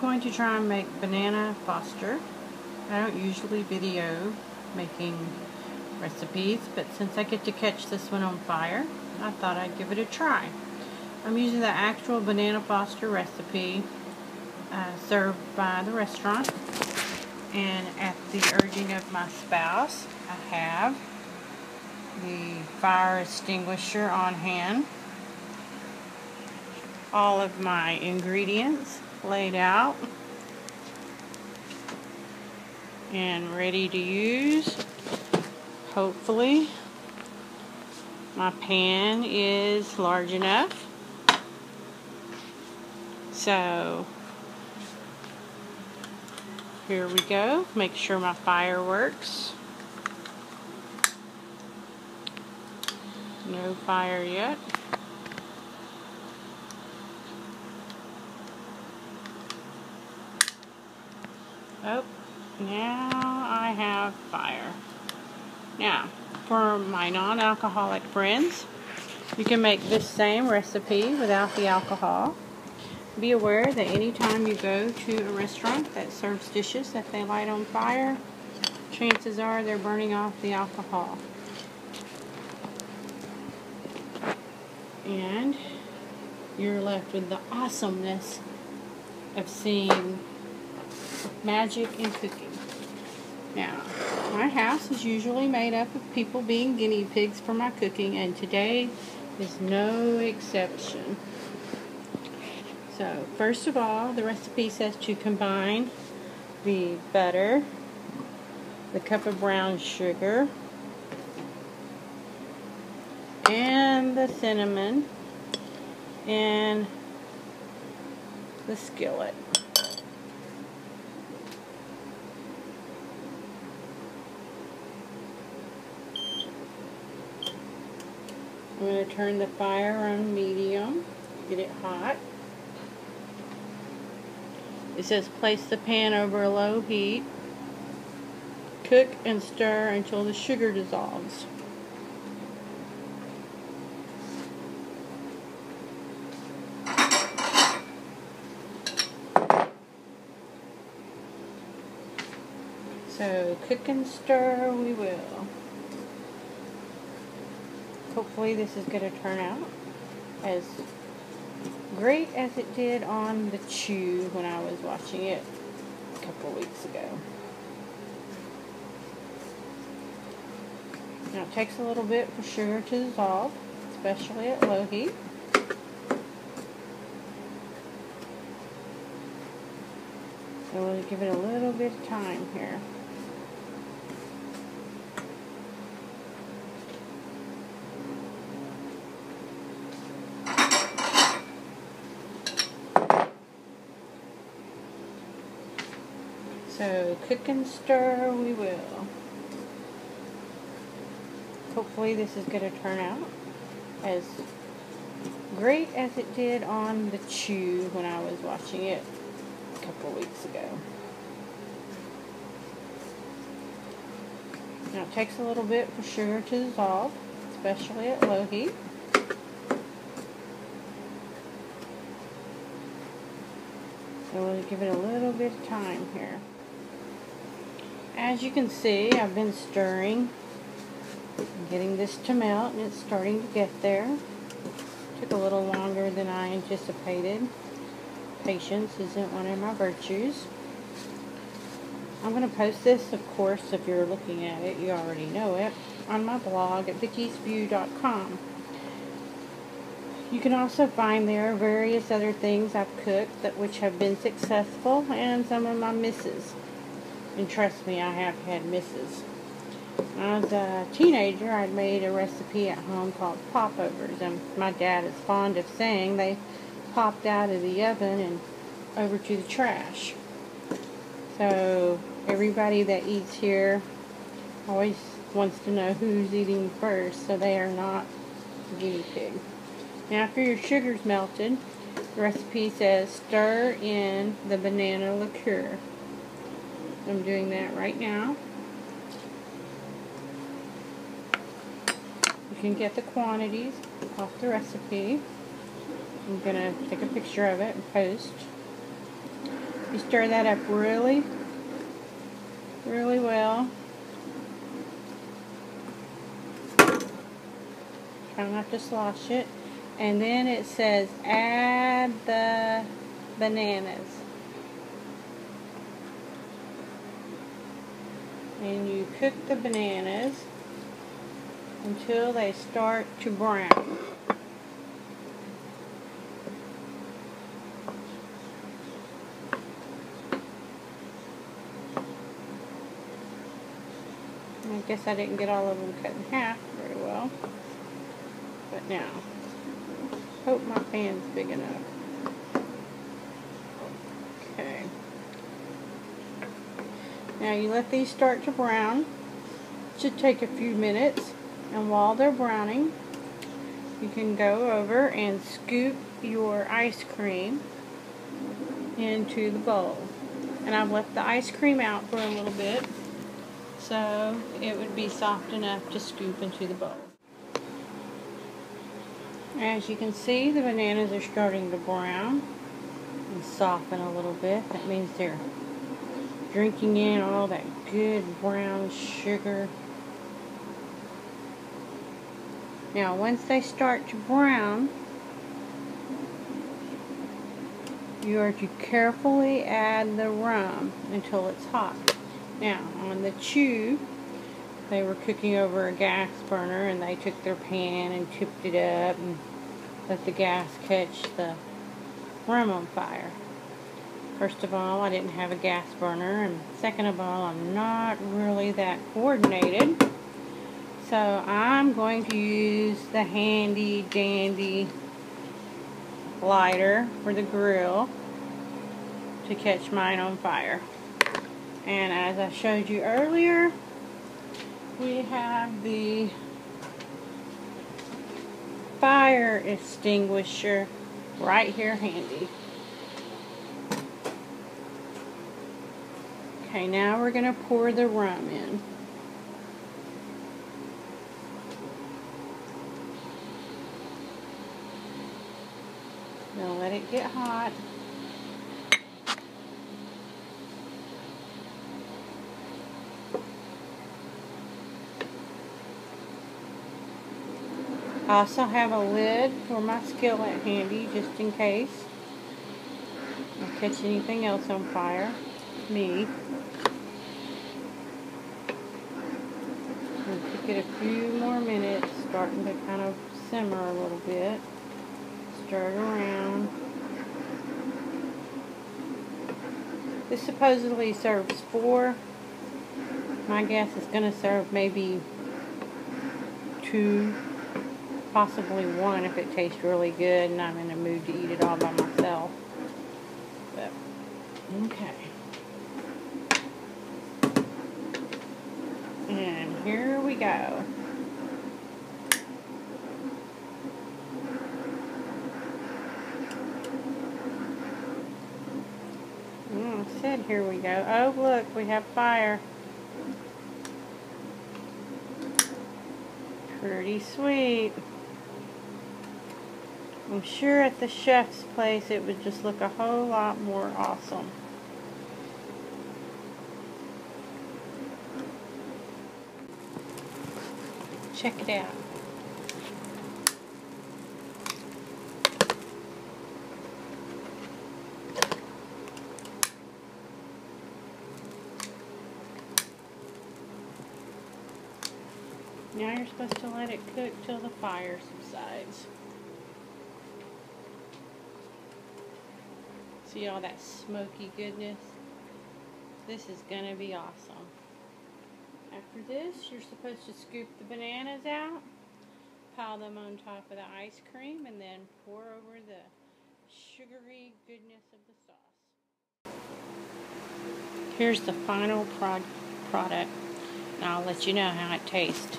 going to try and make banana foster. I don't usually video making recipes, but since I get to catch this one on fire, I thought I'd give it a try. I'm using the actual banana foster recipe served by the restaurant, and at the urging of my spouse, I have the fire extinguisher on hand, all of my ingredients laid out and ready to use. Hopefully my pan is large enough. So here we go. Make sure my fire works. No fire yet. Oh, now I have fire. Now, for my non-alcoholic friends, you can make this same recipe without the alcohol. Be aware that anytime you go to a restaurant that serves dishes that they light on fire, chances are they're burning off the alcohol. And you're left with the awesomeness of seeing magic in cooking. Now, my house is usually made up of people being guinea pigs for my cooking, and today is no exception. So, first of all, the recipe says to combine the butter, the cup of brown sugar, and the cinnamon in the skillet. I'm going to turn the fire on medium, get it hot. It says place the pan over a low heat. Cook and stir until the sugar dissolves. So cook and stir we will. Hopefully this is going to turn out as great as it did on the Chew when I was watching it a couple of weeks ago. Now it takes a little bit for sugar to dissolve, especially at low heat. So we'll give it a little bit of time here. So cook and stir we will. Hopefully this is going to turn out as great as it did on the Chew when I was watching it a couple of weeks ago. Now it takes a little bit for sugar to dissolve, especially at low heat. So we'll give it a little bit of time here. As you can see, I've been stirring, getting this to melt, and it's starting to get there. Took a little longer than I anticipated. Patience isn't one of my virtues. I'm going to post this, of course, if you're looking at it, you already know it, on my blog at vickysview.com. You can also find there various other things I've cooked which have been successful, and some of my misses. And trust me, I have had misses. As a teenager, I'd made a recipe at home called popovers, and my dad is fond of saying they popped out of the oven and over to the trash. So everybody that eats here always wants to know who's eating first, so they are not guinea pig. Now, after your sugar's melted, the recipe says stir in the banana liqueur. I'm doing that right now. You can get the quantities off the recipe. I'm going to take a picture of it and post. You stir that up really well. Try not to slosh it. And then it says add the bananas. And you cook the bananas until they start to brown. I guess I didn't get all of them cut in half very well. But now, hope my pan's big enough. Okay. Now you let these start to brown. It should take a few minutes. And while they're browning, you can go over and scoop your ice cream into the bowl. And I've left the ice cream out for a little bit, so it would be soft enough to scoop into the bowl. As you can see, the bananas are starting to brown and soften a little bit. That means they're drinking in all that good brown sugar. Now, once they start to brown, you are to carefully add the rum until it's hot. Now, on the chew, they were cooking over a gas burner, and they took their pan and tipped it up and let the gas catch the rum on fire. First of all, I didn't have a gas burner, and second of all, I'm not really that coordinated. So I'm going to use the handy dandy lighter for the grill to catch mine on fire. And as I showed you earlier, we have the fire extinguisher right here handy. Okay, now we're going to pour the rum in. Now let it get hot. I also have a lid for my skillet handy, just in case I catch anything else on fire. Me. And give it a few more minutes, starting to kind of simmer a little bit. Stir it around. This supposedly serves 4. My guess is going to serve maybe 2, possibly 1 if it tastes really good and I'm in the mood to eat it all by myself. But, okay. And here we go. I said here we go. Oh, look, we have fire. Pretty sweet. I'm sure at the chef's place it would just look a whole lot more awesome. Check it out. Now you're supposed to let it cook till the fire subsides. See all that smoky goodness? This is going to be awesome. After this, you're supposed to scoop the bananas out, pile them on top of the ice cream, and then pour over the sugary goodness of the sauce. Here's the final product, and I'll let you know how it tastes.